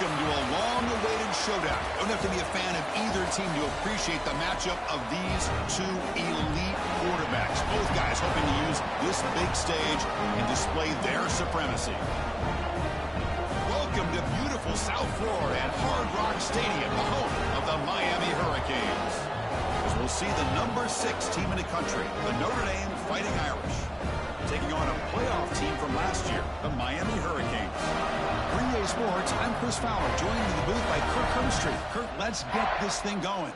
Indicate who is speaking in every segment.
Speaker 1: Welcome to a long-awaited showdown. Don't have to be a fan of either team to appreciate the matchup of these two elite quarterbacks. Both guys hoping to use this big stage and display their supremacy. Welcome to beautiful South Florida at Hard Rock Stadium, the home of the Miami Hurricanes. As we'll see the number 6 team in the country, the Notre Dame Fighting Irish, taking on a playoff team from last year, the Miami Hurricanes. Green Sports, I'm Chris Fowler, joined in the booth by Kirk Hermstreet. Kirk, let's get this thing going.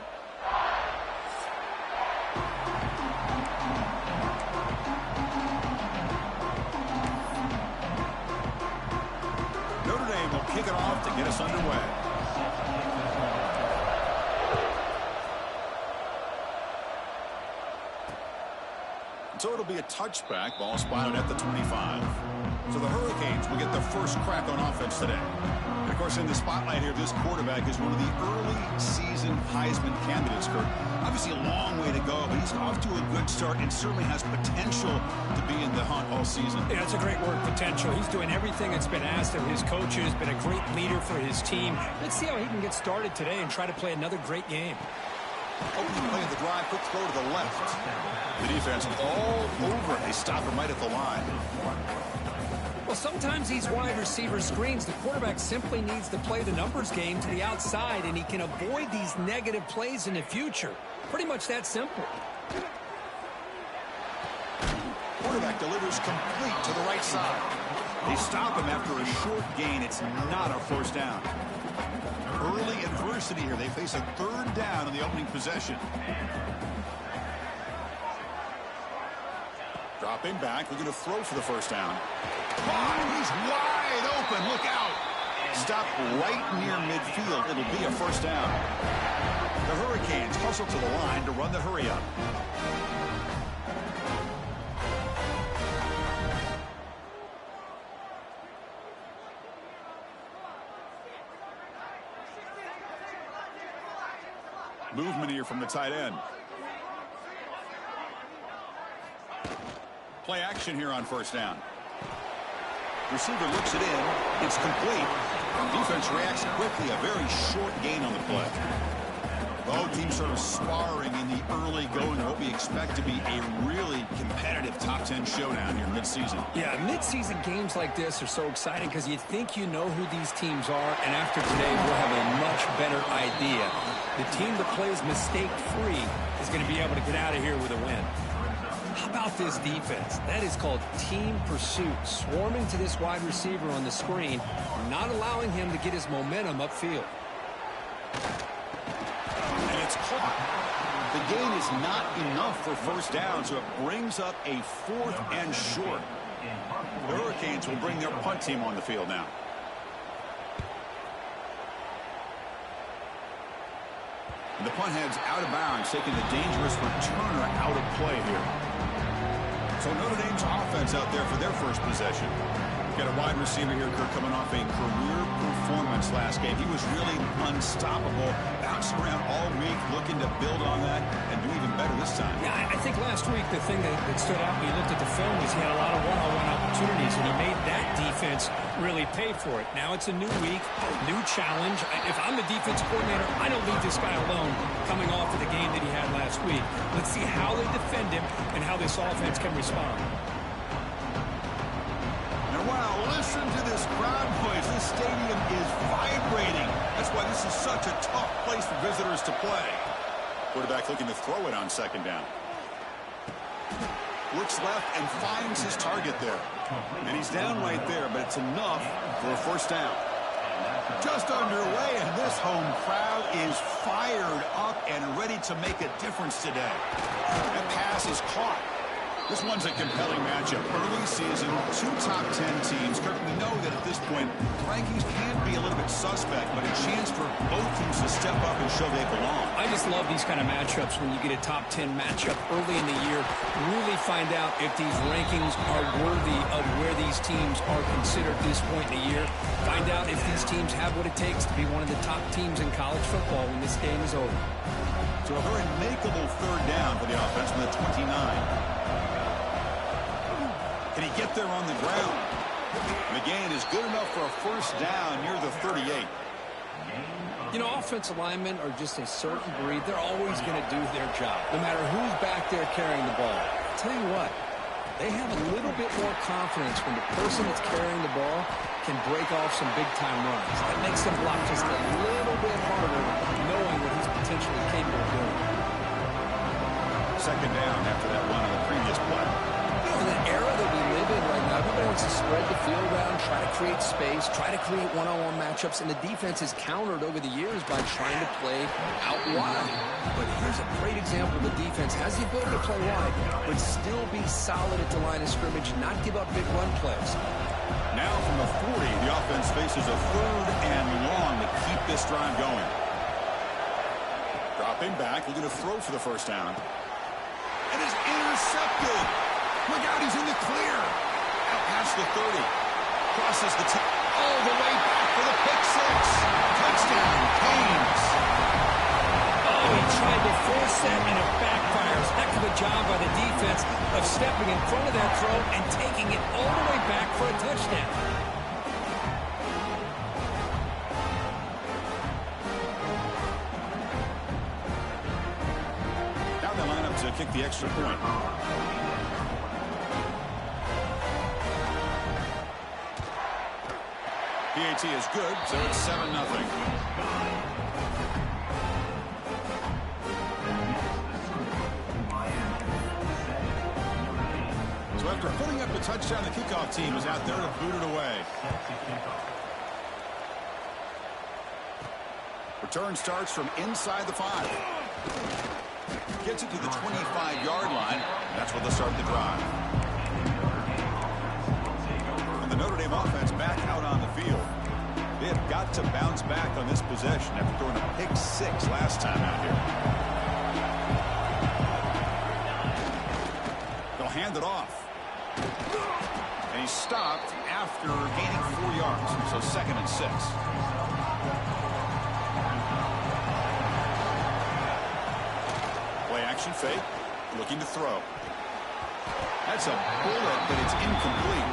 Speaker 1: Notre Dame will kick it off to get us underway. So it'll be a touchback, ball spotted at the 25. So the Hurricanes will get the first crack on offense today. And of course, in the spotlight here, this quarterback is one of the early season Heisman candidates, Kurt. Obviously a long way to go, but he's off to a good start and certainly has potential to be in the hunt all season.
Speaker 2: Yeah, that's a great word, potential. He's doing everything that's been asked of his coaches, been a great leader for his team. Let's see how he can get started today and try to play another great game.
Speaker 1: Opening play of the drive, quick throw to the left. The defense all over it. They stop him right at the line.
Speaker 2: Well, sometimes these wide receiver screens, the quarterback simply needs to play the numbers game to the outside, and he can avoid these negative plays in the future. Pretty much that simple.
Speaker 1: Quarterback delivers complete to the right side. They stop him after a short gain. It's not a first down. Early adversity here. They face a third down in the opening possession. Dropping back, looking to throw for the first down. He's wide open. Look out. Stop right near midfield. It'll be a first down. The Hurricanes hustle to the line to run the hurry up. Movement here from the tight end. Play action here on first down. Receiver looks it in. It's complete. Defense reacts quickly. A very short gain on the play. Both teams sort of sparring in the early going of what we expect to be a really competitive top 10 showdown here midseason.
Speaker 2: Yeah, midseason games like this are so exciting because you think you know who these teams are, and after today we'll have a much better idea. The team that plays mistake-free is going to be able to get out of here with a win. How about this defense? That is called team pursuit. Swarming to this wide receiver on the screen, not allowing him to get his momentum upfield.
Speaker 1: And it's caught. The gain is not enough for first down, so it brings up a 4th and short. The Hurricanes will bring their punt team on the field now. And the punt heads out of bounds, taking the dangerous returner out of play here. So Notre Dame's offense out there for their first possession. Got a wide receiver here, Kirk, coming off a career performance last game. He was really unstoppable, bouncing around all week, looking to build on that and do even better this time.
Speaker 2: Yeah, I think last week the thing that stood out when you looked at the film was he had a lot of one-on-one opportunities, and he made that defense really pay for it. Now it's a new week, new challenge. If I'm the defense coordinator, I don't leave this guy alone coming off of the game that he had last week. Let's see how they defend him and how this offense can respond.
Speaker 1: Wow, listen to this crowd noise. This stadium is vibrating. That's why this is such a tough place for visitors to play. Quarterback looking to throw it on second down. Looks left and finds his target there. And he's down right there, but it's enough for a first down. Just underway, and this home crowd is fired up and ready to make a difference today. That pass is caught. This one's a compelling matchup. Early season, 2 top 10 teams. Kirk, we know that at this point, rankings can be a little bit suspect, but a chance for both teams to step up and show they belong.
Speaker 2: I just love these kind of matchups when you get a top 10 matchup early in the year. Really find out if these rankings are worthy of where these teams are considered at this point in the year. Find out if these teams have what it takes to be one of the top teams in college football when this game is over.
Speaker 1: So a very makeable third down for the offense from the 29. Can he get there on the ground? The gain is good enough for a first down near the 38.
Speaker 2: You know, offensive linemen are just a certain breed. They're always going to do their job, no matter who's back there carrying the ball. I'll tell you what, they have a little bit more confidence when the person that's carrying the ball can break off some big-time runs. That makes them block just a little bit harder, knowing what he's potentially capable of doing.
Speaker 1: Second down after that one on the previous play.
Speaker 2: You know, in the era that we live in right now, everybody wants to spread the field around, try to create space, try to create one-on-one matchups, and the defense has countered over the years by trying to play out wide. But here's a great example. The defense has the ability to play wide, but still be solid at the line of scrimmage, not give up big run plays.
Speaker 1: Now from the 40, the offense faces a 3rd and long to keep this drive going. Dropping back, looking to throw for the first down. It is intercepted. Look out, he's in the clear. Out past the 30. Crosses the all the way back for the pick 6. Touchdown, Canes.
Speaker 2: Oh, he tried to force that, and it backfires. Heck of a job by the defense of stepping in front of that throw and taking it all the way back for a touchdown.
Speaker 1: Now they line up to kick the extra point. PAT is good, so it's 7-0. So after putting up a touchdown, the kickoff team is out there to boot it away. Return starts from inside the 5. Gets it to the 25-yard line. That's where they'll start the drive. And the Notre Dame offense back out on the field. They have got to bounce back on this possession after throwing a pick 6 last time out here. They'll hand it off. And he's stopped after gaining 4 yards. So 2nd and 6. Play action fake. Looking to throw. That's a bullet, but it's incomplete.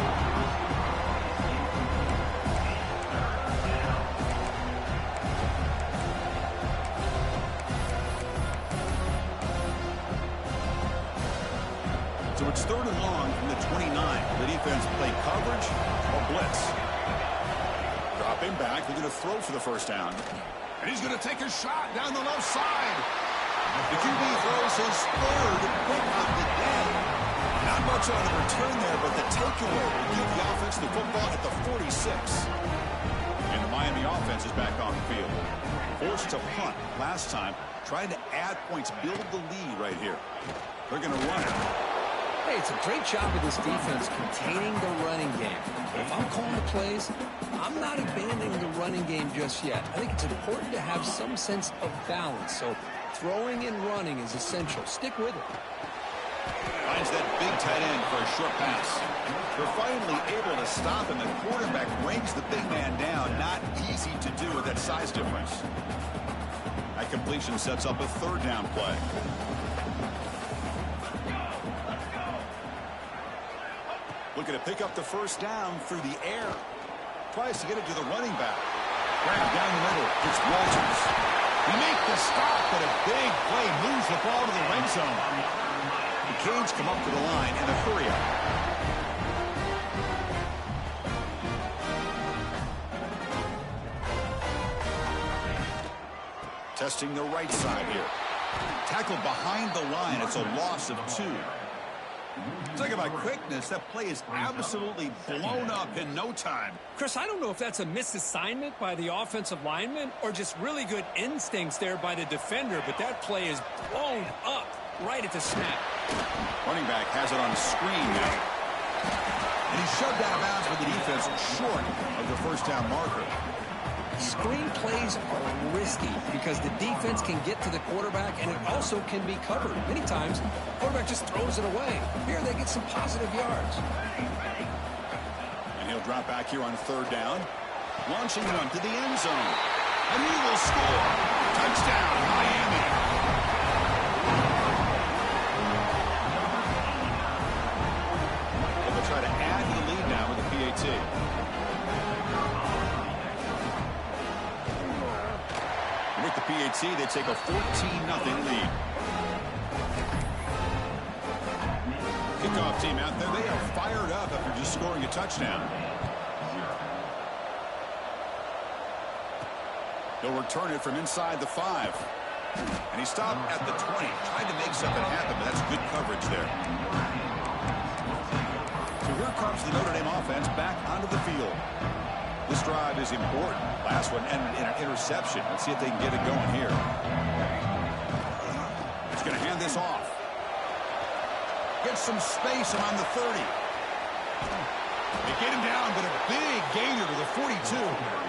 Speaker 1: So it's 3rd and long from the 29. The defense play coverage or blitz. Dropping back, looking to throw for the first down. And he's going to take a shot down the left side. The QB throws his 3rd pick of the day. Not much on the return there, but the takeaway will give the offense the football at the 46. And the Miami offense is back on the field. Forced to punt last time, trying to add points, build the lead right here. They're going to run it.
Speaker 2: Hey, it's a great job of this defense containing the running game. But if I'm calling the plays, I'm not abandoning the running game just yet. I think it's important to have some sense of balance. So throwing and running is essential. Stick with it.
Speaker 1: Finds that big tight end for a short pass. They're finally able to stop him. The quarterback brings the big man down. Not easy to do with that size difference. That completion sets up a 3rd down play. Looking to pick up the first down through the air. Tries to get it to the running back. Grab down the middle. It's Walters. He makes the stop, but a big play moves the ball to the red zone. The Canes come up to the line in a hurry up. Testing the right side here. Tackled behind the line. It's a loss of 2. Talk about quickness. That play is absolutely blown up in no time.
Speaker 2: Chris, I don't know if that's a misassignment by the offensive lineman or just really good instincts there by the defender, but that play is blown up right at the snap.
Speaker 1: Running back has it on screen now. And he's shoved out of bounds with the defense short of the first down marker.
Speaker 2: Screen plays are risky because the defense can get to the quarterback and it also can be covered. Many times, the quarterback just throws it away. Here they get some positive yards.
Speaker 1: And he'll drop back here on 3rd down. Launching one to the end zone. And he will score. Touchdown, Miami. And they'll try to add to the lead now with the PAT. at the PAT, they take a 14-0 lead. Kickoff team out there, they are fired up after just scoring a touchdown. He'll return it from inside the 5. And he stopped at the 20. Tried to make something happen, but that's good coverage there. So here comes the Notre Dame offense back onto the field. This drive is important. Last one ended in an interception. Let's see if they can get it going here. He's going to hand this off. Gets some space around the 30. They get him down, but a big gainer to the 42.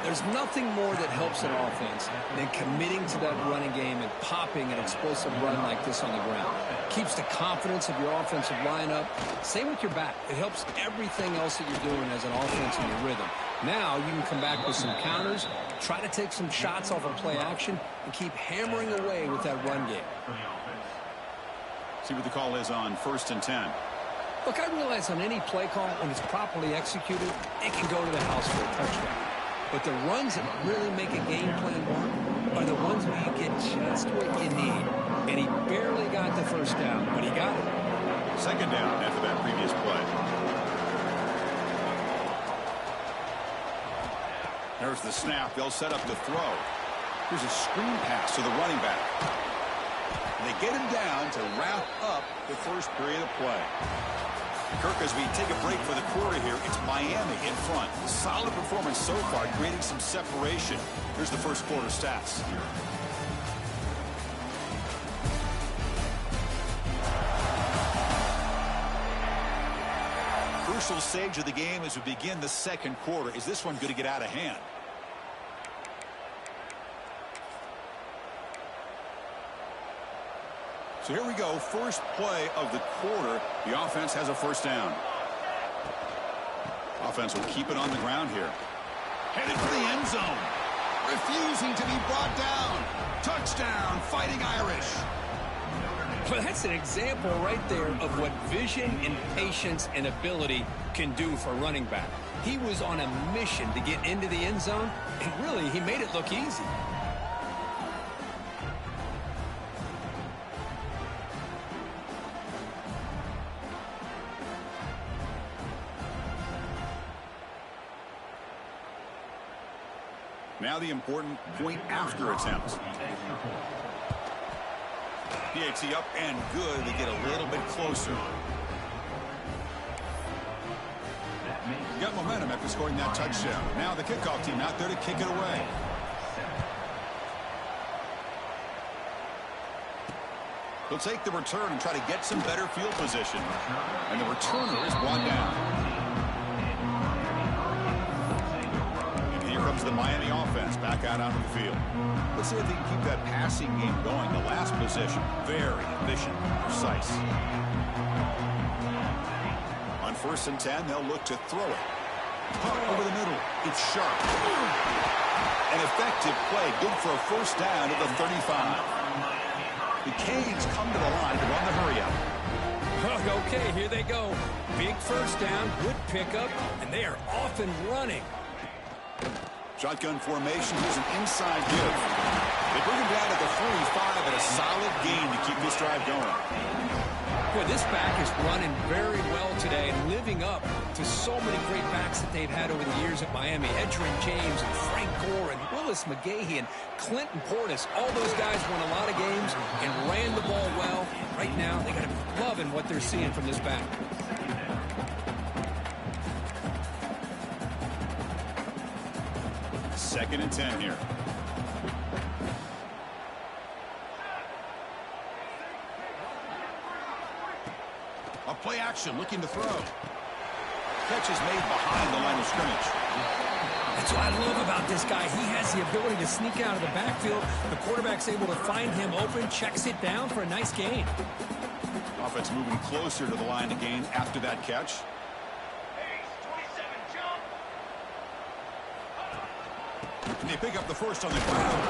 Speaker 2: There's nothing more that helps an offense than committing to that running game and popping an explosive run like this on the ground. Keeps the confidence of your offensive lineup. Same with your back. It helps everything else that you're doing as an offense in your rhythm. Now you can come back with some counters, try to take some shots off of play action, and keep hammering away with that run game.
Speaker 1: See what the call is on 1st and 10.
Speaker 2: Look, I realize on any play call, when it's properly executed, it can go to the house for a touchdown. But the runs that really make a game plan work are the ones where you get just what you need. And he barely got the first down, but he got it.
Speaker 1: Second down after that previous play. There's the snap. They'll set up the throw. Here's a screen pass to the running back. And they get him down to wrap up the first period of play. Kirk, as we take a break for the quarter here, it's Miami in front. Solid performance so far, creating some separation. Here's the first quarter stats. Crucial stage of the game as we begin the second quarter. Is this one going to get out of hand? So here we go, first play of the quarter. The offense has a first down. Offense will keep it on the ground here. Headed for the end zone. Refusing to be brought down. Touchdown, Fighting Irish.
Speaker 2: Well, that's an example right there of what vision and patience and ability can do for running back. He was on a mission to get into the end zone, and really, he made it look easy.
Speaker 1: Now the important point after attempt. PAT up and good. They get a little bit closer. Got momentum after scoring that touchdown. Now the kickoff team out there to kick it away. He'll take the return and try to get some better field position. And the returner is brought down. Comes the Miami offense back out onto the field. Let's see if they can keep that passing game going. The last possession, very efficient, precise. On 1st and 10, they'll look to throw it. Pump over the middle. It's sharp. An effective play, good for a first down at the 35. The Canes come to the line to run the hurry up.
Speaker 2: Okay, here they go. Big first down, good pickup, and they are off and running.
Speaker 1: Shotgun formation. Here's an inside give. They bring him down at the 45 and a solid gain to keep this drive going.
Speaker 2: Boy, this back is running very well today and living up to so many great backs that they've had over the years at Miami. Edgerrin James and Frank Gore and Willis McGahee and Clinton Portis. All those guys won a lot of games and ran the ball well. Right now, they got to be loving what they're seeing from this back.
Speaker 1: 2nd and 10 here. A play action, looking to throw. Catch is made behind the line of scrimmage.
Speaker 2: That's what I love about this guy. He has the ability to sneak out of the backfield. The quarterback's able to find him open, checks it down for a nice gain.
Speaker 1: Offense moving closer to the line to gain after that catch. And they pick up the first on the ground.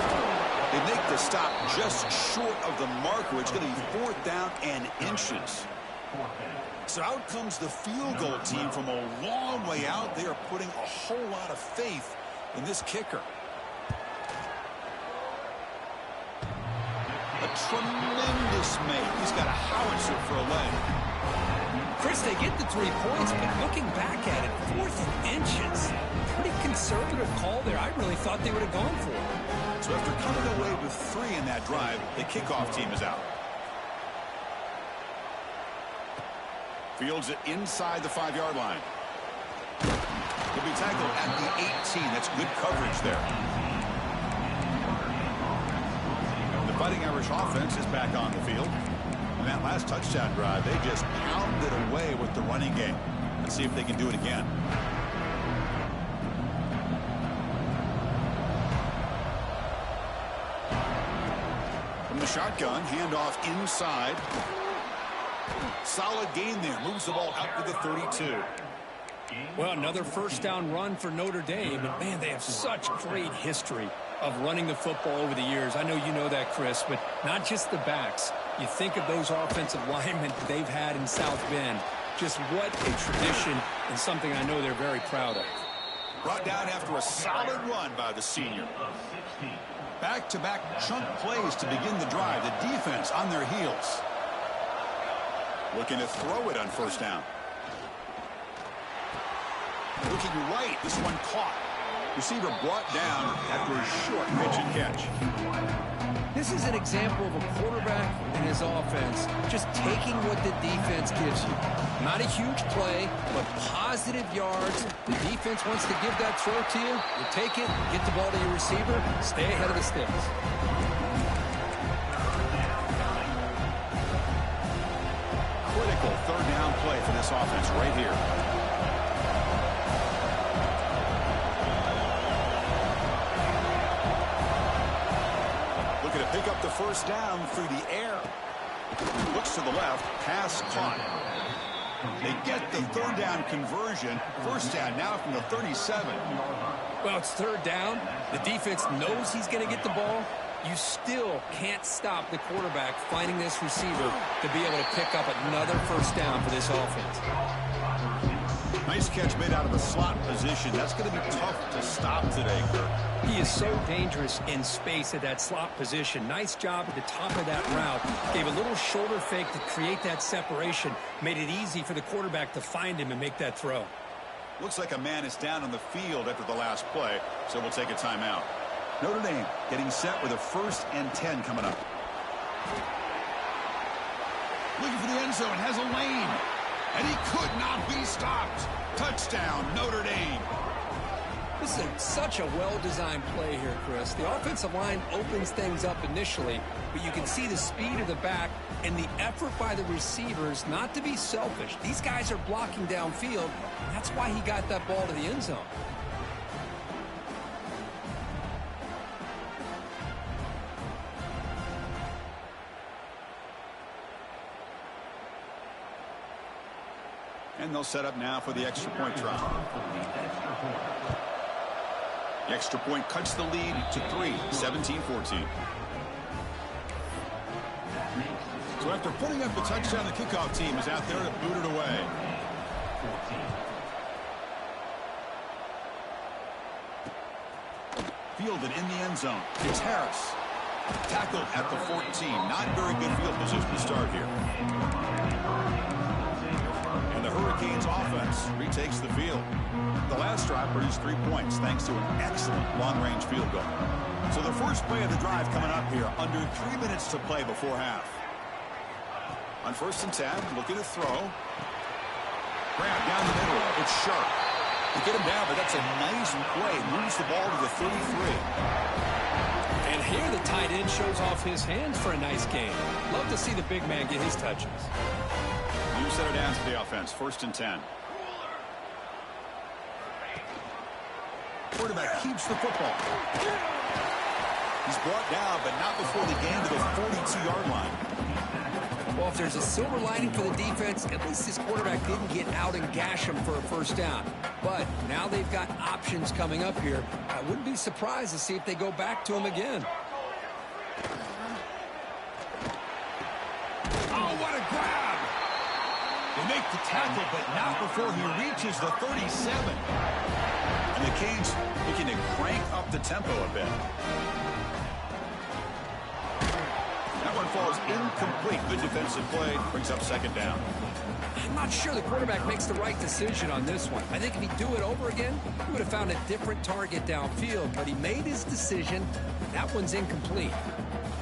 Speaker 1: They make the stop just short of the marker. It's going to be 4th down and inches. So out comes the field goal team from a long way out. They are putting a whole lot of faith in this kicker. tremendous make. He's got a howitzer for a leg.
Speaker 2: Chris, they get the 3 points, but looking back at it, 4th and inches. Pretty conservative call there. I really thought they would have gone for it.
Speaker 1: So after coming away with 3 in that drive, the kickoff team is out. Fields it inside the 5-yard line. He'll be tackled at the 18. That's good coverage there. The Fighting Irish offense is back on the field. In that last touchdown drive, they just pounded away with the running game. Let's see if they can do it again. From the shotgun, handoff inside. Solid gain there. Moves the ball out to the 32.
Speaker 2: Well, another first down run for Notre Dame. And, man, they have such great history of running the football over the years. I know you know that, Chris, but not just the backs. You think of those offensive linemen they've had in South Bend. Just what a tradition and something I know they're very proud of.
Speaker 1: Brought down after a solid run by the senior. Back-to-back chunk plays to begin the drive. The defense on their heels. Looking to throw it on first down. Looking right. This one caught. Receiver brought down after a short pitch and catch.
Speaker 2: This is an example of a quarterback and his offense just taking what the defense gives you. Not a huge play, but positive yards. The defense wants to give that throw to you. You take it, get the ball to your receiver, stay ahead of the sticks.
Speaker 1: Critical third down play for this offense right here. Looking to pick up the first down through the air. Looks to the left, pass caught. They get the third down conversion. First down now from the 37.
Speaker 2: Well, it's third down. The defense knows he's going to get the ball. You still can't stop the quarterback finding this receiver to be able to pick up another first down for this offense.
Speaker 1: Nice catch made out of a slot position. That's going to be tough to stop today, Kirk.
Speaker 2: He is so dangerous in space at that slot position. Nice job at the top of that route. Gave a little shoulder fake to create that separation. Made it easy for the quarterback to find him and make that throw.
Speaker 1: Looks like a man is down on the field after the last play, so we'll take a timeout. Notre Dame getting set with a 1st and 10 coming up. Looking for the end zone, has a lane, and he could not be stopped. Touchdown, Notre Dame.
Speaker 2: This is such a well-designed play here, Chris. The offensive line opens things up initially, but you can see the speed of the back and the effort by the receivers not to be selfish. These guys are blocking downfield, and that's why he got that ball to the end zone.
Speaker 1: And they'll set up now for the extra point try. The extra point cuts the lead to 3, 17-14. So after putting up the touchdown, the kickoff team is out there to boot it away. Fielded in the end zone. It's Harris. Tackled at the 14. Not very good field position to start here. And the Hurricanes offense retakes the field. The last drive produced 3 points thanks to an excellent long-range field goal. So the first play of the drive coming up here, under 3 minutes to play before half. On 1st and 10, looking to throw. Grab down the middle. It's sharp. To get him down, but that's a nice play. Moves the ball to the 33.
Speaker 2: And here the tight end shows off his hands for a nice game. Love to see the big man get his touches.
Speaker 1: New center down to the offense. 1st and 10. Quarterback keeps the football. He's brought down, but not before the gain to the 42-yard line.
Speaker 2: Well, if there's a silver lining for the defense, at least this quarterback didn't get out and gash him for a first down. But now they've got options coming up here. I wouldn't be surprised to see if they go back to him again.
Speaker 1: Oh, what a grab! They make the tackle, but not before he reaches the 37. And the Canes looking to crank up the tempo a bit. That one falls incomplete. Good defensive play. Brings up second down.
Speaker 2: I'm not sure the quarterback makes the right decision on this one. I think if he'd do it over again, he would have found a different target downfield, but he made his decision. That one's incomplete.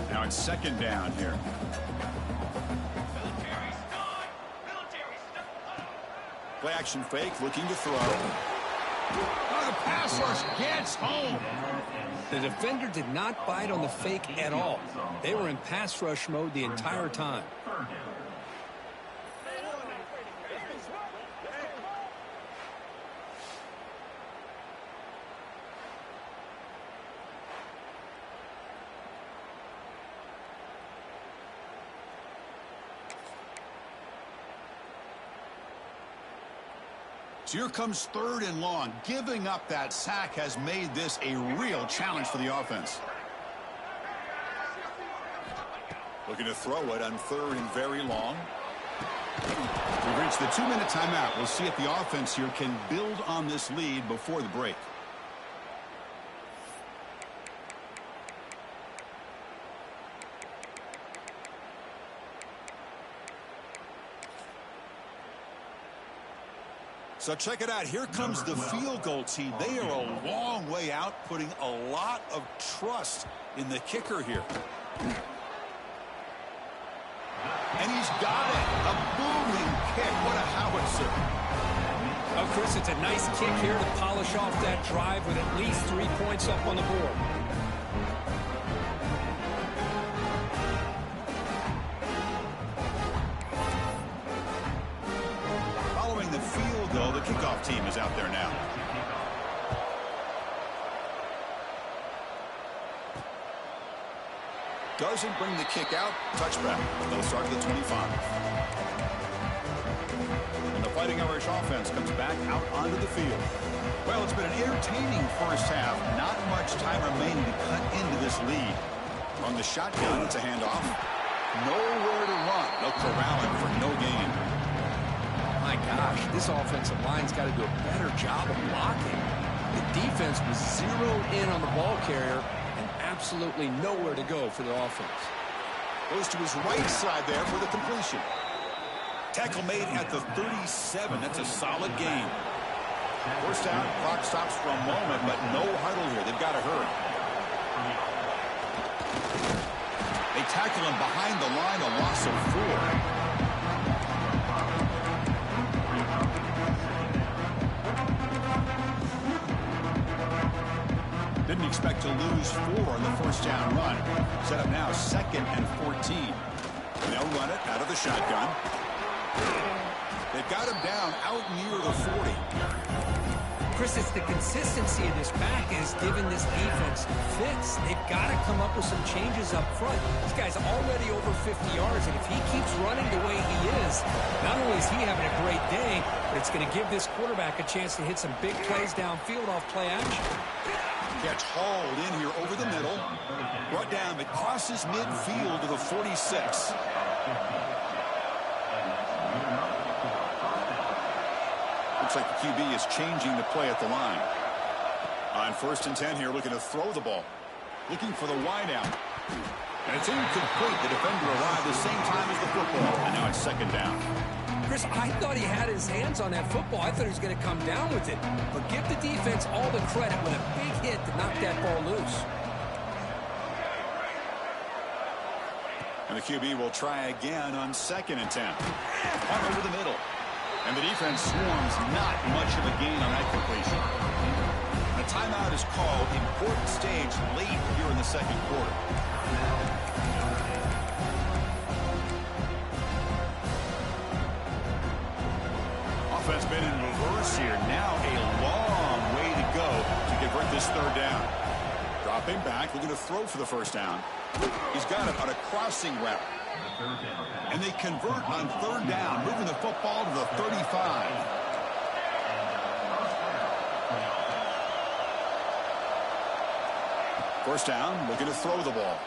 Speaker 1: Now it's second down here. Play action fake, looking to throw. Oh, the pass rush gets home.
Speaker 2: The defender did not bite on the fake at all. They were in pass rush mode the entire time.
Speaker 1: So here comes third and long. Giving up that sack has made this a real challenge for the offense. Looking to throw it on third and very long. We've reached the 2-minute timeout. We'll see if the offense here can build on this lead before the break. So check it out. Here comes the field goal team. They are a long way out, putting a lot of trust in the kicker here. And he's got it. A booming kick. What a howitzer.
Speaker 2: Oh, Chris, it's a nice kick here to polish off that drive with at least 3 points up on the board.
Speaker 1: Following the field goal, the kickoff team is out there now. Doesn't bring the kick out. Touchback. They'll start at the 25. And the Fighting Irish offense comes back out onto the field. Well, it's been an entertaining first half. Not much time remaining to cut into this lead. On the shotgun, it's a handoff. Nowhere to run. They'll corral him for no gain.
Speaker 2: My gosh, this offensive line's got to do a better job of blocking. The defense was zeroed in on the ball carrier and absolutely nowhere to go for the offense.
Speaker 1: Goes to his right side there for the completion. Tackle made at the 37. That's a solid gain. First down, clock stops for a moment, but no huddle here. They've got to hurry. They tackle him behind the line, a loss of 4. Didn't expect to lose 4 on the first down run. Set up now 2nd and 14. And they'll run it out of the shotgun. They've got him down out near the 40.
Speaker 2: Chris, it's the consistency of this back is giving this defense fits. They've got to come up with some changes up front. This guy's already over 50 yards, and if he keeps running the way he is, not only is he having a great day, but it's going to give this quarterback a chance to hit some big plays downfield off play action.
Speaker 1: Catch hauled in here over the middle. Brought down, but crosses midfield to the 46. Looks like the QB is changing the play at the line. On 1st and 10 here, looking to throw the ball. Looking for the wide out. And it's incomplete. The defender arrived the same time as the football. And now it's 2nd down.
Speaker 2: Chris, I thought he had his hands on that football. I thought he was going to come down with it. But give the defense all the credit with a big hit to knock that ball loose.
Speaker 1: And the QB will try again on 2nd and 10. On over the middle. And the defense swarms, not much of a gain on that completion. The timeout is called. Important stage late here in the 2nd quarter. Offense been in reverse here. Now a long way to go to convert this 3rd down. Dropping back, looking to throw for the 1st down. He's got it on a crossing route. And they convert on 3rd down, moving the football to the 35. First down, looking to throw the ball.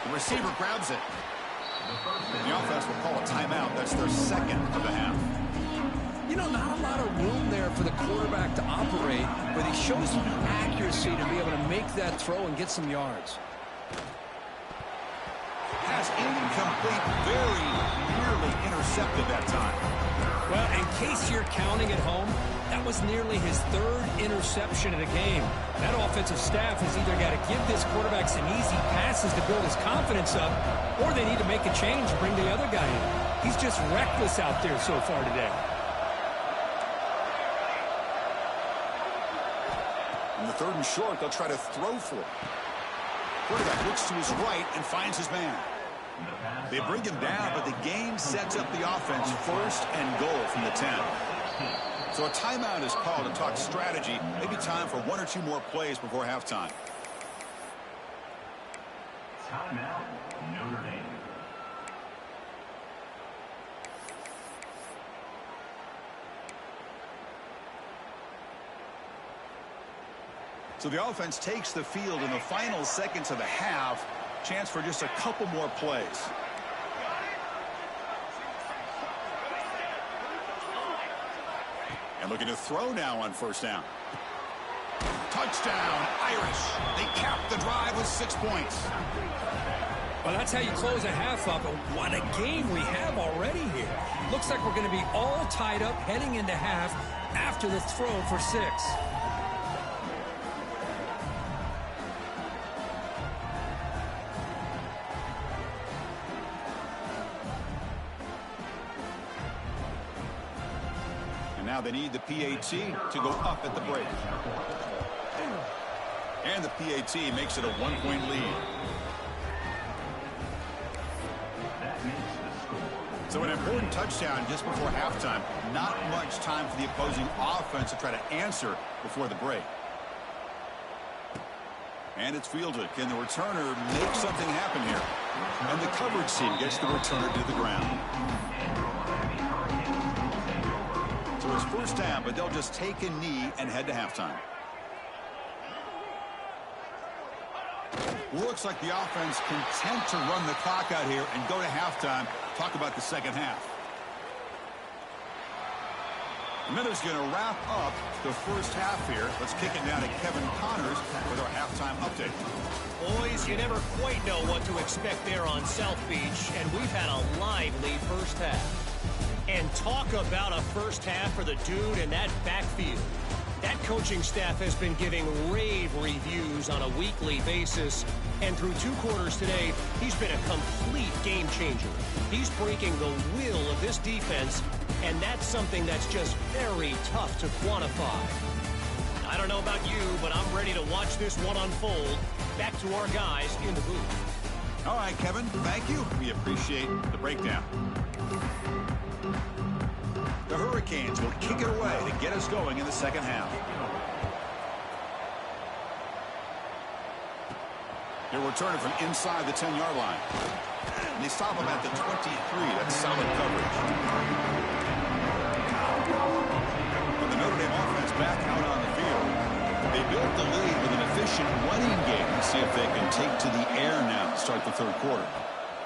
Speaker 1: The receiver grabs it. The offense will call a timeout. That's their 2nd of the half.
Speaker 2: You know, not a lot of room there for the quarterback to operate, but he shows some accuracy to be able to make that throw and get some yards.
Speaker 1: Pass incomplete, very nearly intercepted that time.
Speaker 2: Well, in case you're counting at home, that was nearly his third interception of the game. That offensive staff has either got to give this quarterback some easy passes to build his confidence up, or they need to make a change and bring the other guy in. He's just reckless out there so far today.
Speaker 1: In the 3rd and short, they'll try to throw for it. Quarterback looks to his right and finds his man. They bring him down, but the game sets up the offense 1st and goal from the 10. So a timeout is called to talk strategy. Maybe time for 1 or 2 more plays before halftime.
Speaker 3: Timeout, Notre Dame.
Speaker 1: So the offense takes the field in the final seconds of the half. Chance for just a couple more plays. And looking to throw now on 1st down. Touchdown, Irish. They cap the drive with 6 points.
Speaker 2: Well, that's how you close a half up. But what a game we have already here. Looks like we're going to be all tied up heading into half after the throw for 6.
Speaker 1: Now they need the PAT to go up at the break. And the PAT makes it a 1-point lead. So an important touchdown just before halftime. Not much time for the opposing offense to try to answer before the break. And it's fielded. Can the returner make something happen here? And the coverage team gets the returner to the ground. So it's 1st down, but they'll just take a knee and head to halftime. Looks like the offense content to run the clock out here and go to halftime. Talk about the second half. Miller's going to wrap up the 1st half here. Let's kick it down to Kevin Connors with our halftime update.
Speaker 4: Boys, you never quite know what to expect there on South Beach, and we've had a lively 1st half. And talk about a 1st half for the dude in that backfield. That coaching staff has been giving rave reviews on a weekly basis. And through 2 quarters today, he's been a complete game changer. He's breaking the will of this defense, and that's something that's just very tough to quantify. I don't know about you, but I'm ready to watch this one unfold. Back to our guys in the booth.
Speaker 1: All right, Kevin, thank you. We appreciate the breakdown. The Hurricanes will kick it away to get us going in the second half. They're returning from inside the 10-yard line. And they stop him at the 23. That's solid coverage. But the Notre Dame offense back out on the field. They built the lead with an efficient running game. Let's see if they can take to the air now to start the 3rd quarter.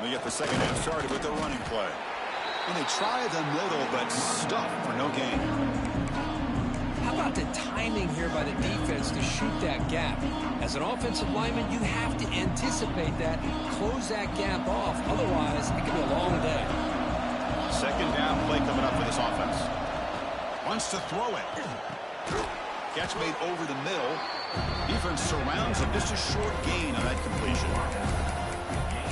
Speaker 1: They get the second half started with the running play. And they try the middle, but stuff for no gain.
Speaker 2: How about the timing here by the defense to shoot that gap? As an offensive lineman, you have to anticipate that, close that gap off. Otherwise, it could be a long day.
Speaker 1: Second down play coming up for this offense. Wants to throw it. Catch made over the middle. Defense surrounds him. Just a short gain on that completion.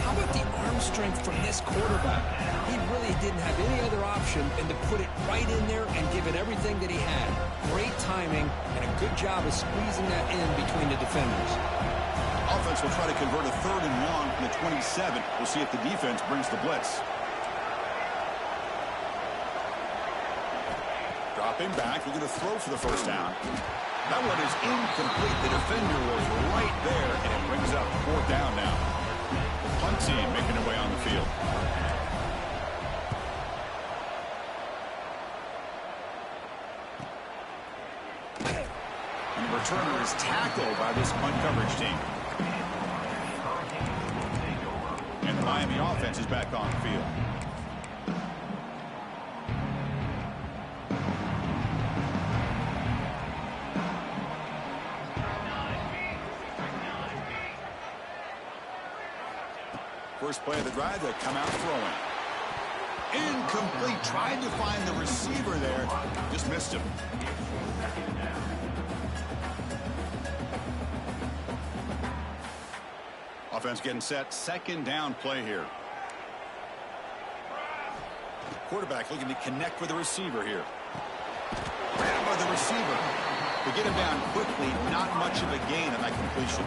Speaker 2: How about the arm strength from this quarterback? He really didn't have any other option than to put it right in there and give it everything that he had. Great timing and a good job of squeezing that in between the defenders.
Speaker 1: Offense will try to convert a 3rd and long from the 27. We'll see if the defense brings the blitz. Dropping back, we're going to throw for the 1st down. That one is incomplete. The defender was right there, and it brings up 4th down now. The punt team making their way on the field. And the returner is tackled by this punt coverage team. And the Miami offense is back on the field. first play of the drive, they come out throwing. Incomplete. Tried to find the receiver there. Just missed him. Offense getting set. Second down play here. Quarterback looking to connect with the receiver here. Ran by the receiver. They get him down quickly. Not much of a gain on that completion.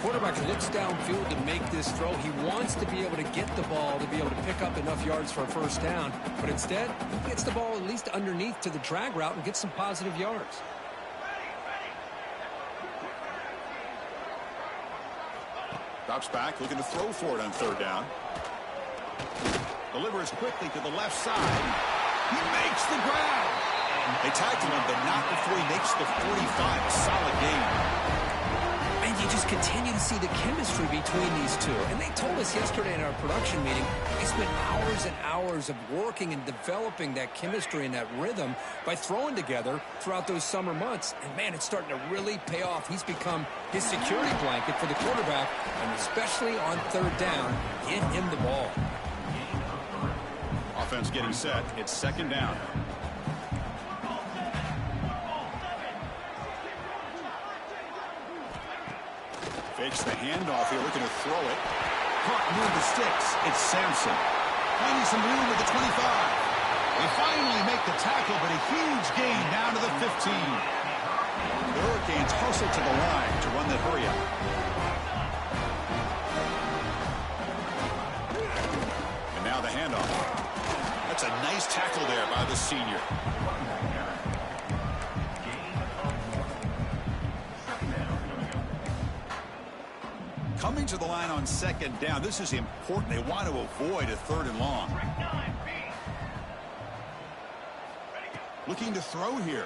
Speaker 2: Quarterback looks downfield to make this throw. He wants to be able to get the ball to be able to pick up enough yards for a first down. But instead, he gets the ball at least underneath to the drag route and gets some positive yards.
Speaker 1: Drops back, looking to throw for it on third down. Delivers quickly to the left side. He makes the grab. They tackled him, but not before he makes the 45. A solid game.
Speaker 2: And you just continue to see the chemistry between these two. And they told us yesterday in our production meeting, they spent hours and hours of working and developing that chemistry and that rhythm by throwing together throughout those summer months. And, man, it's starting to really pay off. He's become his security blanket for the quarterback, and especially on third down, get him the ball.
Speaker 1: Offense getting set. It's second down. Fakes the handoff here, looking to throw it. Caught near the sticks. It's Sampson. Finding some room at the 25. They finally make the tackle, but a huge gain down to the 15. The Hurricanes hustle to the line to run the hurry up. And now the handoff. That's a nice tackle there by the senior. Coming to the line on second down. This is important. They want to avoid a third and long. Looking to throw here.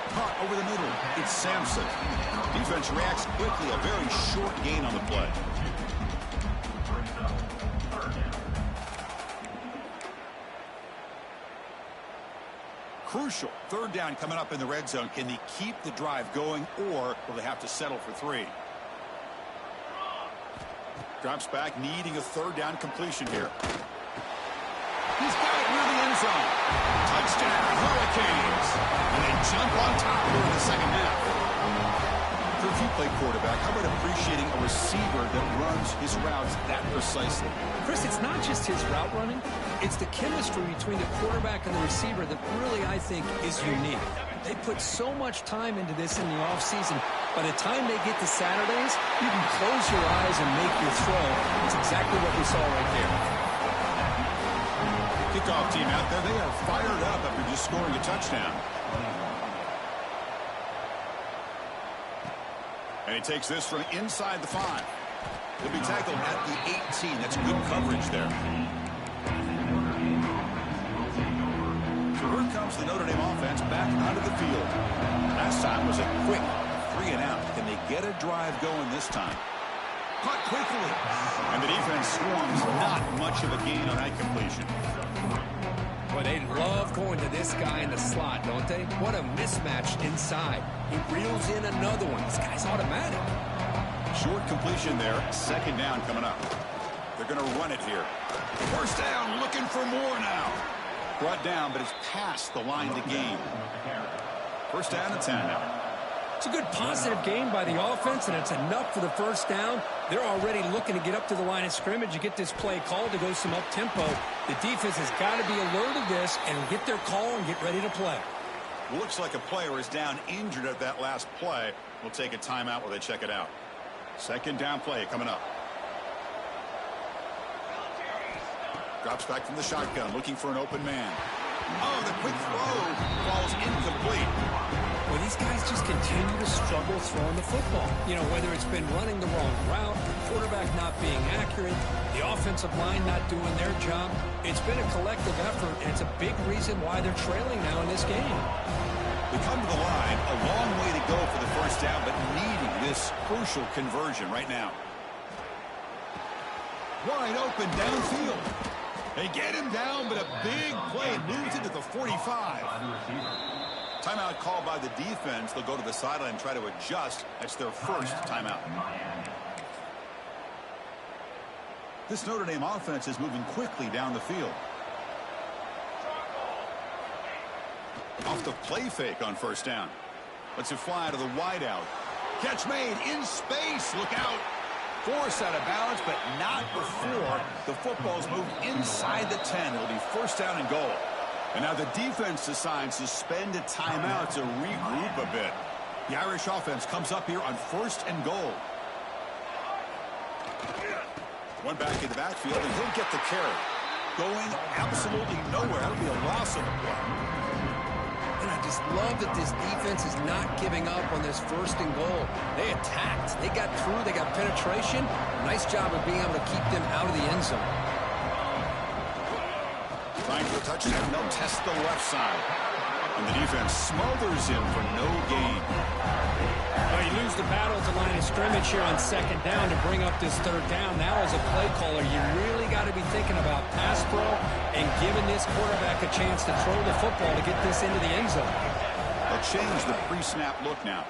Speaker 1: Caught over the middle. It's Sampson. Defense reacts quickly. A very short gain on the play. Crucial. Third down coming up in the red zone. Can they keep the drive going, or will they have to settle for 3? Drops back, needing a third down completion here. He's got it near the end zone. Touchdown, Hurricanes. And they jump on top here in the second half. So if you play quarterback, how about appreciating a receiver that runs his routes that precisely?
Speaker 2: Chris, it's not just his route running. It's the chemistry between the quarterback and the receiver that really, I think, is unique. They put so much time into this in the offseason. By the time they get to Saturdays, you can close your eyes and make your throw. It's exactly what we saw right there.
Speaker 1: Kickoff team out there. They are fired up after just scoring a touchdown. And he takes this from inside the 5. He'll be tackled at the 18. That's good coverage there. So here comes the Notre Dame offense back onto the field. Last time was a quick 3 and out. Can they get a drive going this time? Caught quickly. And the defense swarms. Not much of a gain on that completion.
Speaker 2: Boy, they love going to this guy in the slot, don't they? What a mismatch inside. He reels in another one. This guy's automatic.
Speaker 1: Short completion there. Second down coming up. They're going to run it here. First down, looking for more now. Brought down, but it's past the line to gain. First down and 10 now.
Speaker 2: It's a good positive game by the offense, and it's enough for the first down. They're already looking to get up to the line of scrimmage. You get this play called to go some up-tempo. The defense has got to be alert of this and get their call and get ready to play.
Speaker 1: Looks like a player is down injured at that last play. We'll take a timeout while they check it out. Second down play coming up. Drops back from the shotgun, looking for an open man. Oh, the quick throw falls incomplete.
Speaker 2: Well, these guys just continue to struggle throwing the football. You know, whether it's been running the wrong route, quarterback not being accurate, the offensive line not doing their job. It's been a collective effort, and it's a big reason why they're trailing now in this game.
Speaker 1: They come to the line, a long way to go for the first down, but needing this crucial conversion right now. Wide open downfield. They get him down, but a big play moves into the 45. Timeout called by the defense. They'll go to the sideline and try to adjust. That's their first timeout. This Notre Dame offense is moving quickly down the field. Off the play fake on first down. Lets it fly to the wideout. Catch made in space. Look out. Forced out of bounds, but not before the football's moved inside the 10. It'll be first down and goal. And now the defense decides to spend a timeout to regroup a bit. The Irish offense comes up here on first and goal. One back in the backfield, and he'll get the carry. Going absolutely nowhere. That'll be a loss of the play.
Speaker 2: And I just love that this defense is not giving up on this first and goal. They attacked. They got through. They got penetration. Nice job of being able to keep them out of the end zone.
Speaker 1: Trying for a touchdown. They'll test the left side. And the defense smothers him for no gain.
Speaker 2: Well, you lose the battle at the line of scrimmage here on second down to bring up this third down. Now, as a play caller, you really got to be thinking about pass pro and giving this quarterback a chance to throw the football to get this into the end zone.
Speaker 1: They'll change the pre-snap look now.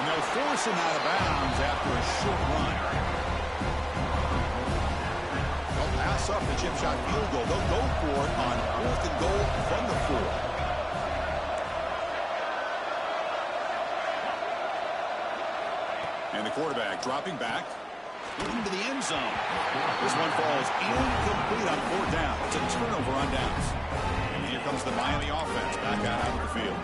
Speaker 1: And they'll force him out of bounds after a short run. They'll pass up the chip shot field goal. They'll go for it on fourth and goal from the 4. And the quarterback dropping back into the end zone. This one falls incomplete on fourth down. It's a turnover on downs. And here comes the Miami offense back out of the field.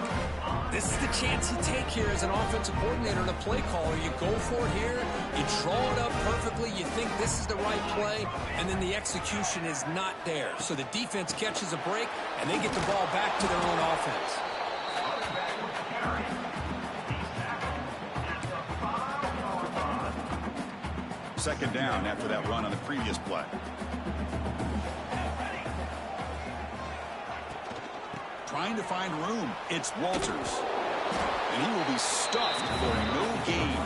Speaker 2: This is the chance you take here as an offensive coordinator and a play caller. You go for it here. You draw it up perfectly. You think this is the right play, and then the execution is not there. So the defense catches a break, and they get the ball back to their own offense.
Speaker 1: Second down after that run on the previous play. Trying to find room. It's Walters. And he will be stuffed for no gain.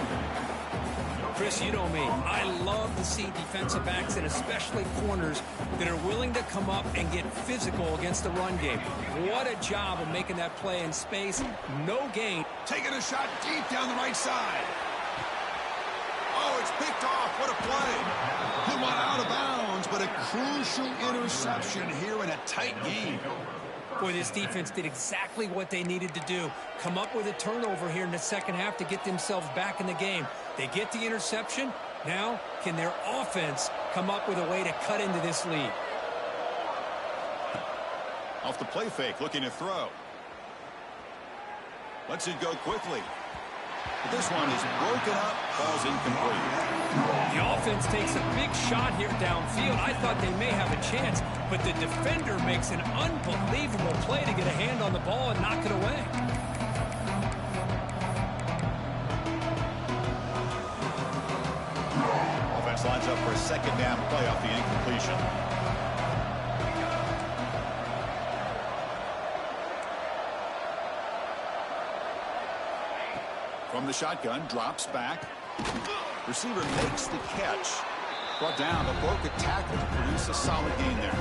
Speaker 2: Chris, you know me. I love to see defensive backs and especially corners that are willing to come up and get physical against the run game. What a job of making that play in space. No gain.
Speaker 1: Taking a shot deep down the right side. Oh, it's picked off. What a play. He went out of bounds, but a crucial interception here in a tight game.
Speaker 2: Boy, this defense did exactly what they needed to do. Come up with a turnover here in the second half to get themselves back in the game. They get the interception. Now, can their offense come up with a way to cut into this lead?
Speaker 1: Off the play fake, looking to throw. Lets it go quickly. But this one is broken up, falls incomplete.
Speaker 2: The offense takes a big shot here downfield. I thought they may have a chance, but the defender makes an unbelievable play to get a hand on the ball and knock it away.
Speaker 1: Offense lines up for a second down play off the incompletion. From the shotgun, drops back. Receiver makes the catch. Brought down, but broke a tackle to produce a solid gain there.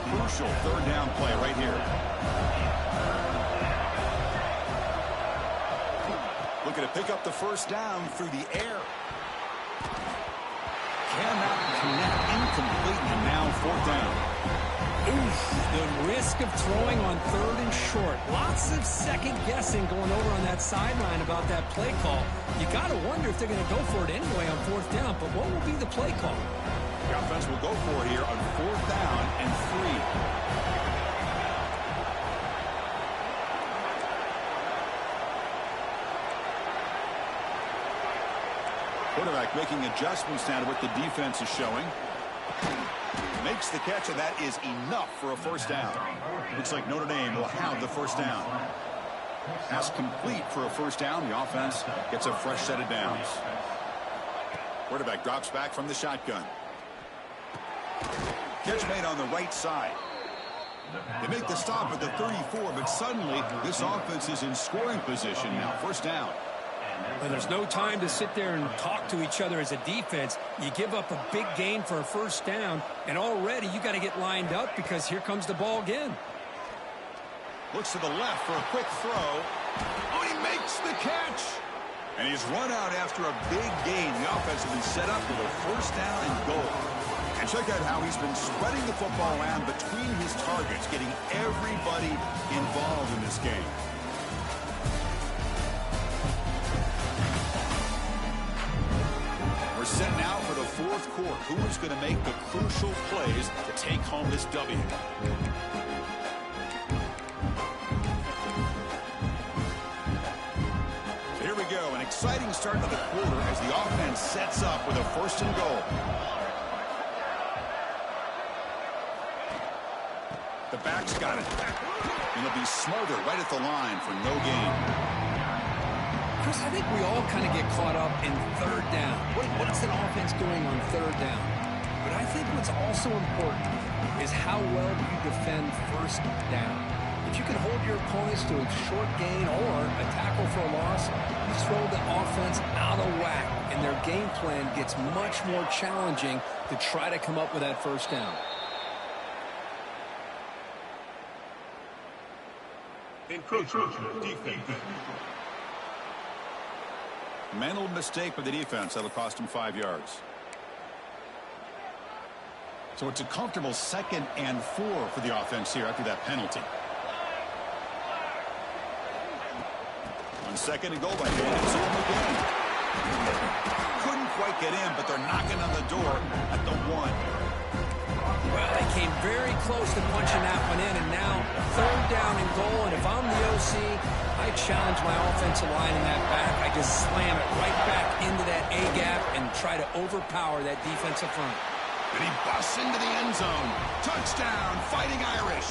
Speaker 1: Crucial third down play right here. Looking to pick up the first down through the air. Cannot connect, incomplete, and now fourth down.
Speaker 2: Oof, the risk of throwing on third and short. Lots of second guessing going over on that sideline about that play call. You got to wonder if they're going to go for it anyway on fourth down, but what will be the play call?
Speaker 1: The offense will go for it here on fourth down and 3. Quarterback making adjustments now to what the defense is showing. Makes the catch, and that is enough for a first down. Looks like Notre Dame will have the first down. Pass complete for a first down. The offense gets a fresh set of downs. Quarterback drops back from the shotgun. Catch made on the right side. They make the stop at the 34, but suddenly this offense is in scoring position now. First down.
Speaker 2: And there's no time to sit there and talk to each other as a defense. You give up a big gain for a first down, and already you got to get lined up because here comes the ball again.
Speaker 1: Looks to the left for a quick throw. Oh, he makes the catch. And he's run out after a big gain. The offense has been set up with a first down and goal. And check out how he's been spreading the football around between his targets, getting everybody involved in this game. We're set now for the fourth quarter. Who is going to make the crucial plays to take home this W? Here we go. An exciting start to the quarter as the offense sets up with a first and goal. The back's got it. And he'll be smothered right at the line for no gain.
Speaker 2: Chris, I think we all kind of get caught up in third down. What's an offense doing on third down? But I think what's also important is how well do you defend first down. If you can hold your opponents to a short gain or a tackle for a loss, you throw the offense out of whack, and their game plan gets much more challenging to try to come up with that first down.
Speaker 1: Defense. Mental mistake by the defense. That'll cost him 5 yards. So it's a comfortable 2nd and 4 for the offense here after that penalty. On 2nd and goal by hand, it's him again. Couldn't quite get in, but they're knocking on the door at the 1.
Speaker 2: Well, they came very close to punching that one in, and now third down and goal. And if I'm the OC, I challenge my offensive line in that back. I just slam it right back into that A-gap and try to overpower that defensive front.
Speaker 1: And he busts into the end zone. Touchdown, Fighting Irish.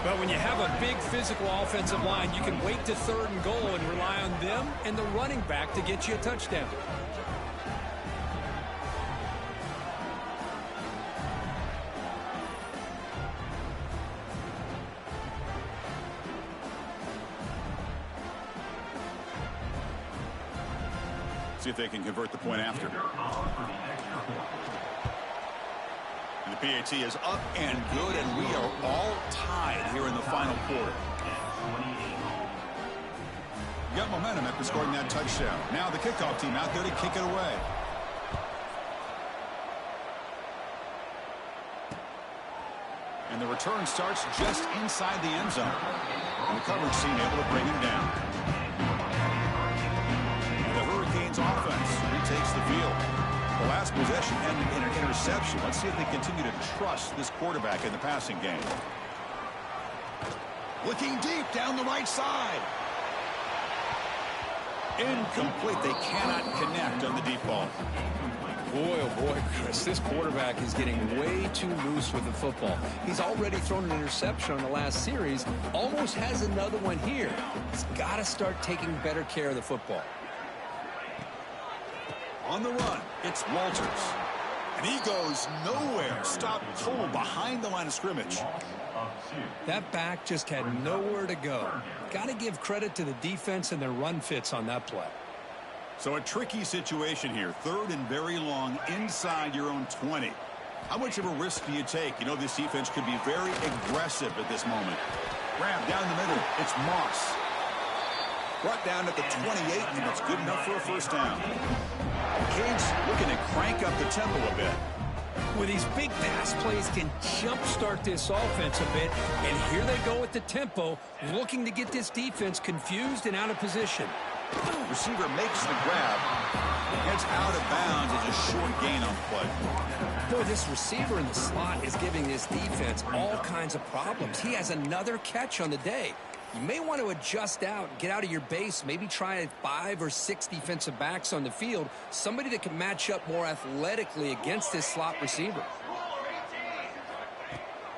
Speaker 2: But when you have a big physical offensive line, you can wait to third and goal and rely on them and the running back to get you a touchdown.
Speaker 1: See if they can convert the point after. And the PAT is up and good, and we are all tied here in the final quarter. You got momentum after scoring that touchdown. Now the kickoff team out there to kick it away. And the return starts just inside the end zone. And the coverage team able to bring him down. Offense retakes the field. The last possession ended in an interception. Let's see if they continue to trust this quarterback in the passing game. Looking deep down the right side. Incomplete. They cannot connect on the deep ball.
Speaker 2: Boy, oh boy, Chris, this quarterback is getting way too loose with the football. He's already thrown an interception on the last series, almost has another one here. He's got to start taking better care of the football.
Speaker 1: On the run, it's Walters. And he goes nowhere. Stopped cold behind the line of scrimmage.
Speaker 2: That back just had nowhere to go. Got to give credit to the defense and their run fits on that play.
Speaker 1: So a tricky situation here. 3rd and very long inside your own 20. How much of a risk do you take? You know this defense could be very aggressive at this moment. Grab down the middle. It's Moss. Brought down at the 28, and that's good enough for a first down. Cade's looking to crank up the tempo a bit.
Speaker 2: With these big pass plays can jumpstart this offense a bit, and here they go with the tempo, looking to get this defense confused and out of position.
Speaker 1: Receiver makes the grab. Gets out of bounds as a short gain on play.
Speaker 2: Boy, this receiver in the slot is giving this defense all kinds of problems. He has another catch on the day. You may want to adjust out, get out of your base, maybe try 5 or 6 defensive backs on the field, somebody that can match up more athletically against this slot receiver.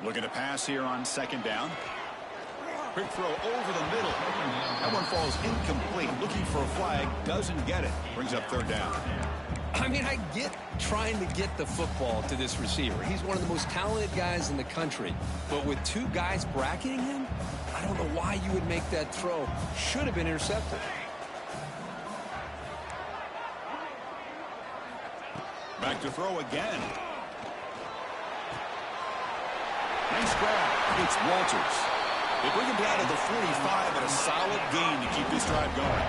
Speaker 1: Looking to pass here on 2nd down. Quick throw over the middle. That one falls incomplete. Looking for a flag, doesn't get it. Brings up 3rd down.
Speaker 2: I mean, I get trying to get the football to this receiver. He's one of the most talented guys in the country. But with 2 guys bracketing him, I don't know why you would make that throw. Should have been intercepted.
Speaker 1: Back to throw again. Nice grab. It's Walters. They bring him down to the 45 at a solid gain to keep this drive going.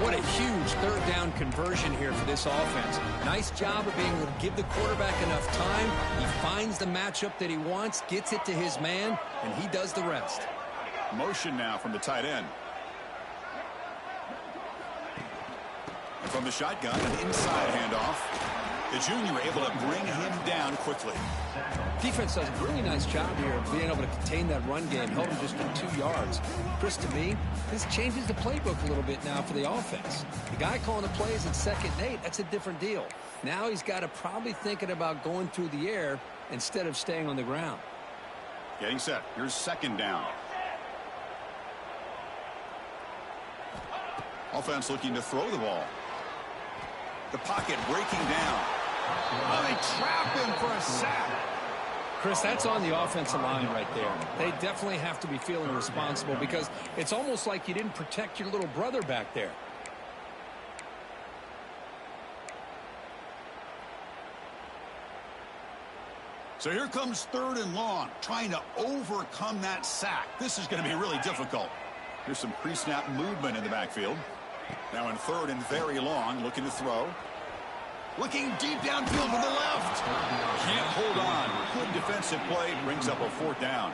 Speaker 2: What a huge third down conversion here for this offense. Nice job of being able to give the quarterback enough time. He finds the matchup that he wants, gets it to his man, and he does the rest.
Speaker 1: Motion now from the tight end. And from the shotgun, an inside handoff. The junior able to bring him down quickly.
Speaker 2: Defense does a really nice job here of being able to contain that run game, held him just to 2 yards. Chris, to me, this changes the playbook a little bit now for the offense. The guy calling the plays at 2nd and 8, that's a different deal. Now he's got to probably thinking about going through the air instead of staying on the ground.
Speaker 1: Getting set. Here's 2nd down. Offense looking to throw the ball. The pocket breaking down. Oh, they trap him for a sack.
Speaker 2: Chris, that's on the offensive line right there. They definitely have to be feeling responsible because it's almost like you didn't protect your little brother back there.
Speaker 1: So here comes 3rd and long, trying to overcome that sack. This is going to be really difficult. Here's some pre-snap movement in the backfield. Now in 3rd and very long, looking to throw. Looking deep downfield to the left. Can't hold on. Good defensive play, brings up a 4th down.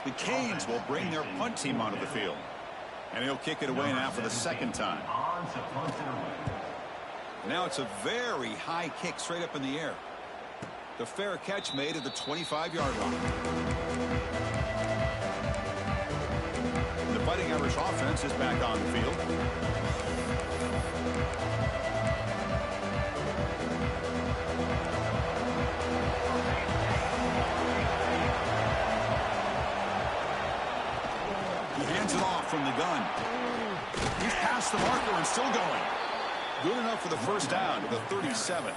Speaker 1: The Canes will bring their punt team onto the field. And he'll kick it away now for the 2nd time. Now it's a very high kick straight up in the air. The fair catch made at the 25-yard line. The Fighting Irish offense is back on the field. He hands it off from the gun. He's past the marker and still going. Good enough for the 1st down to the 37.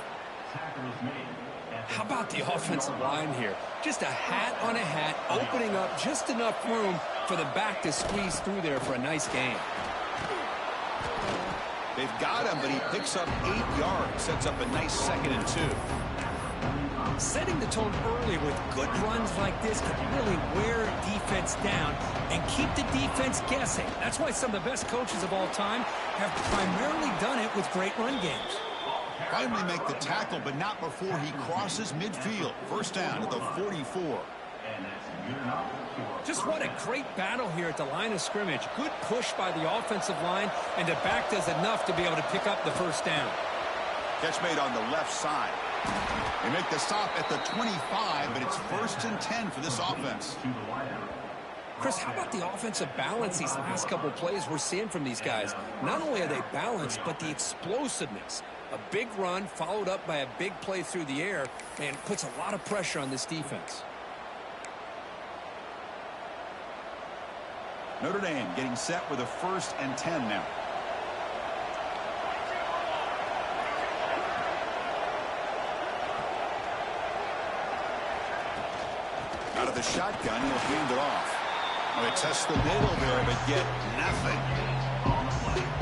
Speaker 2: How about the offensive line here? Just a hat on a hat, opening up just enough room for the back to squeeze through there for a nice gain.
Speaker 1: They've got him, but he picks up 8 yards, sets up a nice 2nd and 2.
Speaker 2: Setting the tone early with good runs like this can really wear a defense down and keep the defense guessing. That's why some of the best coaches of all time have primarily done it with great run games.
Speaker 1: Finally make the tackle, but not before he crosses midfield. 1st down to the 44.
Speaker 2: Just what a great battle here at the line of scrimmage. Good push by the offensive line, and the back does enough to be able to pick up the 1st down.
Speaker 1: Catch made on the left side. They make the stop at the 25, but it's 1st and 10 for this offense.
Speaker 2: Chris, how about the offensive balance these last couple of plays we're seeing from these guys? Not only are they balanced, but the explosiveness. A big run followed up by a big play through the air and puts a lot of pressure on this defense.
Speaker 1: Notre Dame getting set with a 1st and 10 now. Out of the shotgun, he'll hand it off. Well, they test the middle there, but get nothing.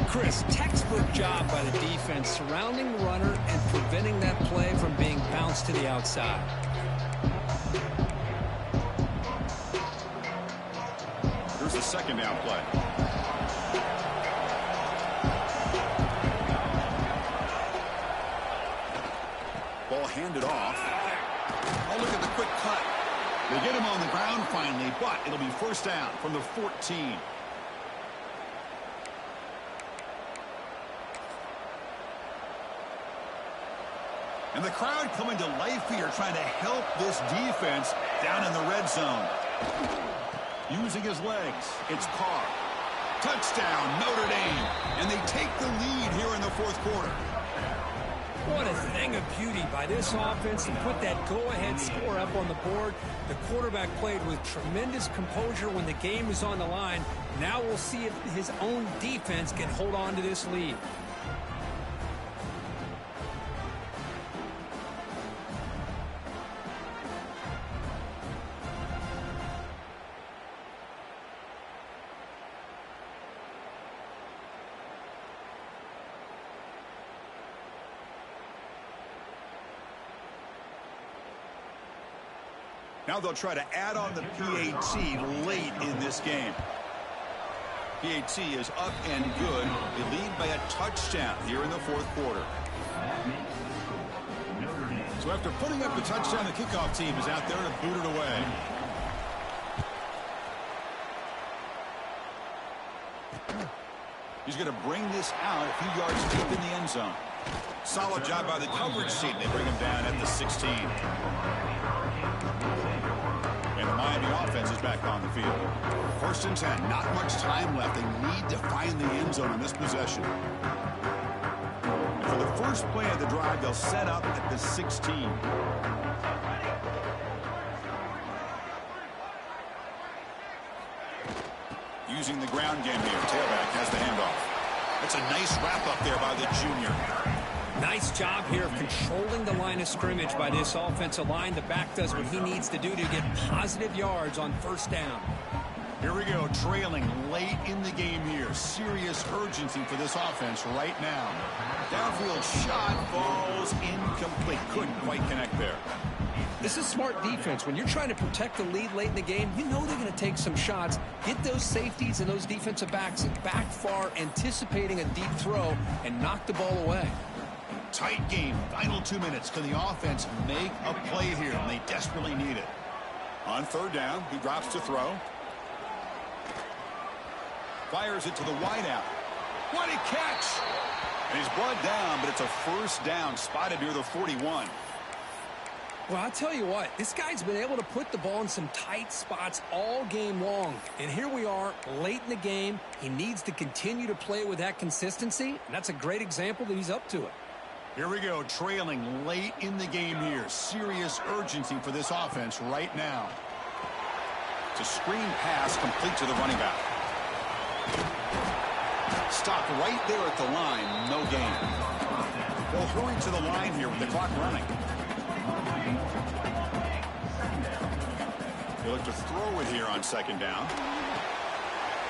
Speaker 2: Chris, textbook job by the defense surrounding the runner and preventing that play from being bounced to the outside.
Speaker 1: Here's the 2nd down play. Ball handed off. Oh, look at the quick cut. They get him on the ground finally, but it'll be 1st down from the 14. And the crowd coming to life here, trying to help this defense down in the red zone. Using his legs, it's Carr. Touchdown, Notre Dame. And they take the lead here in the 4th quarter.
Speaker 2: What a thing of beauty by this offense to put that go-ahead score up on the board. The quarterback played with tremendous composure when the game was on the line. Now we'll see if his own defense can hold on to this lead.
Speaker 1: Now they'll try to add on the PAT late in this game. PAT is up and good. They lead by a touchdown here in the fourth quarter. So after putting up the touchdown, the kickoff team is out there to boot it away. He's going to bring this out a few yards deep in the end zone. Solid job by the coverage team. They bring him down at the 16. And the Miami offense is back on the field. 1st and 10. Not much time left. They need to find the end zone in this possession. And for the first play of the drive, they'll set up at the 16. Using the ground game here. Tailback has the handoff. That's a nice wrap-up there by the junior.
Speaker 2: Nice job here of controlling the line of scrimmage by this offensive line. The back does what he needs to do to get positive yards on 1st down.
Speaker 1: Here we go, trailing late in the game here. Serious urgency for this offense right now. Downfield shot falls incomplete. Couldn't quite connect there.
Speaker 2: This is smart defense. When you're trying to protect the lead late in the game, you know they're going to take some shots. Get those safeties and those defensive backs back far, anticipating a deep throw, and knock the ball away.
Speaker 1: Tight game. Final 2 minutes. Can the offense make a play here? And they desperately need it. On 3rd down, he drops to throw. Fires it to the wideout. What a catch! And he's brought down, but it's a 1st down spotted near the 41.
Speaker 2: Well, I'll tell you what, this guy's been able to put the ball in some tight spots all game long. And here we are, late in the game. He needs to continue to play with that consistency, and that's a great example that he's up to it.
Speaker 1: Here we go, trailing late in the game here. Serious urgency for this offense right now. It's a screen pass complete to the running back. Stopped right there at the line, no gain. They'll hurry to the line here with the clock running. They look to throw it here on 2nd down.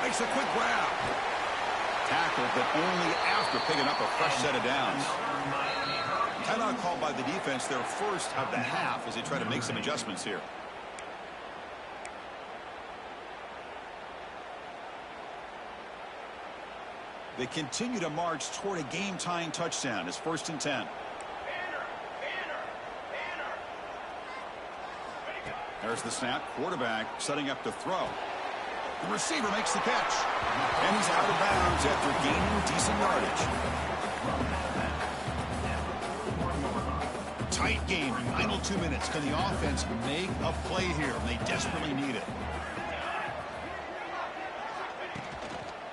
Speaker 1: Makes a quick grab. Tackled, but only after picking up a fresh set of downs. Timeout called by the defense, their first of the half, as they try to make some adjustments here. They continue to march toward a game-tying touchdown. It's 1st and 10. There's the snap. Quarterback setting up to throw. The receiver makes the catch. And he's out of bounds after gaining decent yardage. Tight game. Final 2 minutes. Can the offense make a play here? They desperately need it.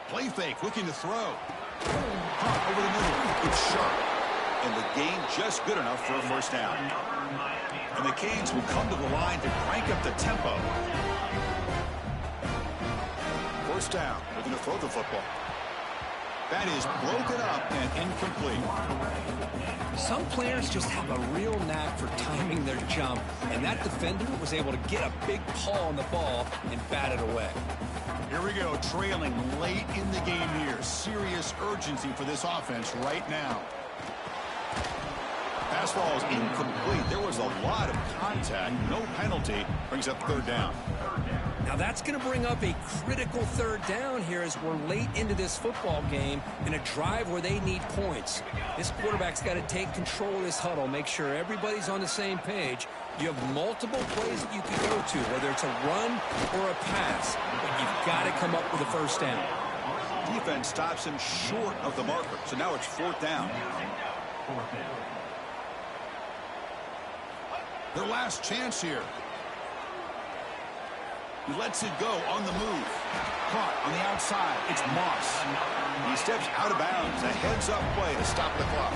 Speaker 1: Play fake. Looking to throw. Caught over the middle. It's sharp. And the gain just good enough for a 1st down. And the Canes will come to the line to crank up the tempo. 1st down. Looking to throw the football. That is broken up and incomplete.
Speaker 2: Some players just have a real knack for timing their jump, and that defender was able to get a big paw on the ball and bat it away.
Speaker 1: Here we go, trailing late in the game here. Serious urgency for this offense right now. Pass ball is incomplete. There was a lot of contact. No penalty. Brings up 3rd down.
Speaker 2: Now that's going to bring up a critical 3rd down here as we're late into this football game in a drive where they need points. This quarterback's got to take control of this huddle, make sure everybody's on the same page. You have multiple plays that you can go to, whether it's a run or a pass, but you've got to come up with a 1st down.
Speaker 1: Defense stops him short of the marker, so now it's 4th down. Their last chance here. He lets it go on the move. Caught on the outside. It's Moss. He steps out of bounds. A heads-up play to stop the clock.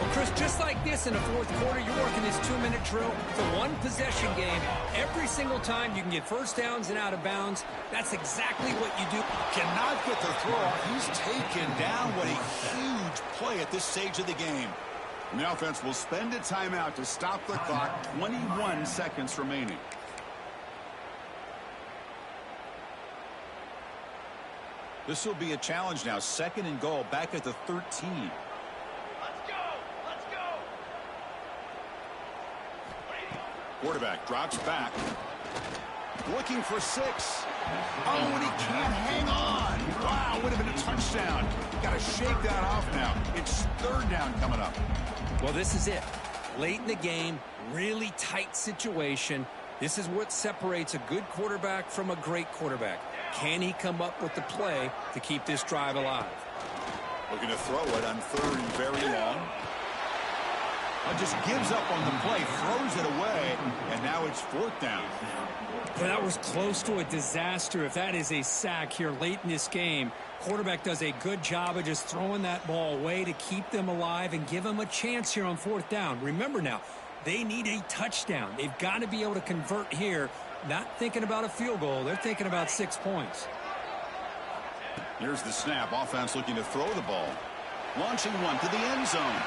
Speaker 2: Well, Chris, just like this in the 4th quarter, you're working this 2-minute drill. It's a one-possession game. Every single time you can get 1st downs and out of bounds. That's exactly what you do.
Speaker 1: Cannot get the throw off. He's taken down. What a huge play at this stage of the game. And the offense will spend a timeout to stop the clock. 21 seconds remaining. This will be a challenge now. 2nd and goal, back at the 13.
Speaker 3: Let's go! Let's go!
Speaker 1: Quarterback drops back. Looking for 6. Oh, and he can't hang on. touchdown. Got to shake that off now. It's third down coming up.
Speaker 2: Well, this is it. Late in the game, really tight situation. This is what separates a good quarterback from a great quarterback. Can he come up with the play to keep this drive alive?
Speaker 1: Looking to throw it on third and very long. Just gives up on the play, throws it away, and now it's fourth down.
Speaker 2: Well, that was close to a disaster. If that is a sack here late in this game, quarterback does a good job of just throwing that ball away to keep them alive and give them a chance here on fourth down. Remember now, they need a touchdown. They've got to be able to convert here. Not thinking about a field goal. They're thinking about 6 points.
Speaker 1: Here's the snap. Offense looking to throw the ball. Launching one to the end zone.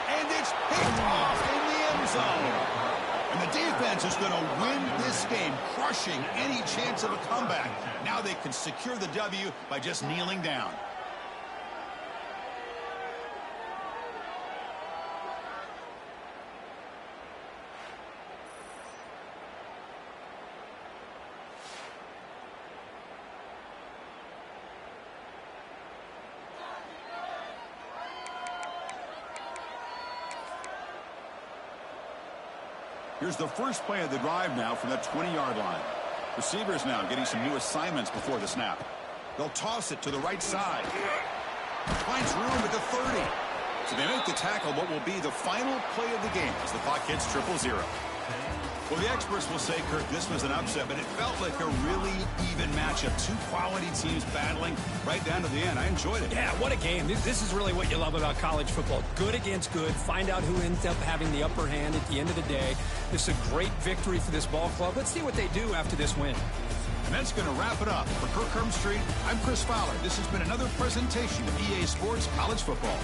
Speaker 1: And it's picked off in the end zone. And the defense is going to win this game, crushing any chance of a comeback. Now they can secure the W by just kneeling down. Here's the first play of the drive now from that 20-yard line. Receivers now getting some new assignments before the snap. They'll toss it to the right side. Finds room at the 30. So they make the tackle what will be the final play of the game as the clock hits 0-0. Well, the experts will say, Kirk, this was an upset, but it felt like a really even matchup. Two quality teams battling right down to the end. I enjoyed it.
Speaker 2: Yeah, what a game. This is really what you love about college football. Good against good. Find out who ends up having the upper hand at the end of the day. This is a great victory for this ball club. Let's see what they do after this win.
Speaker 1: And that's going to wrap it up. For Kirk Street, I'm Chris Fowler. This has been another presentation of EA Sports College Football.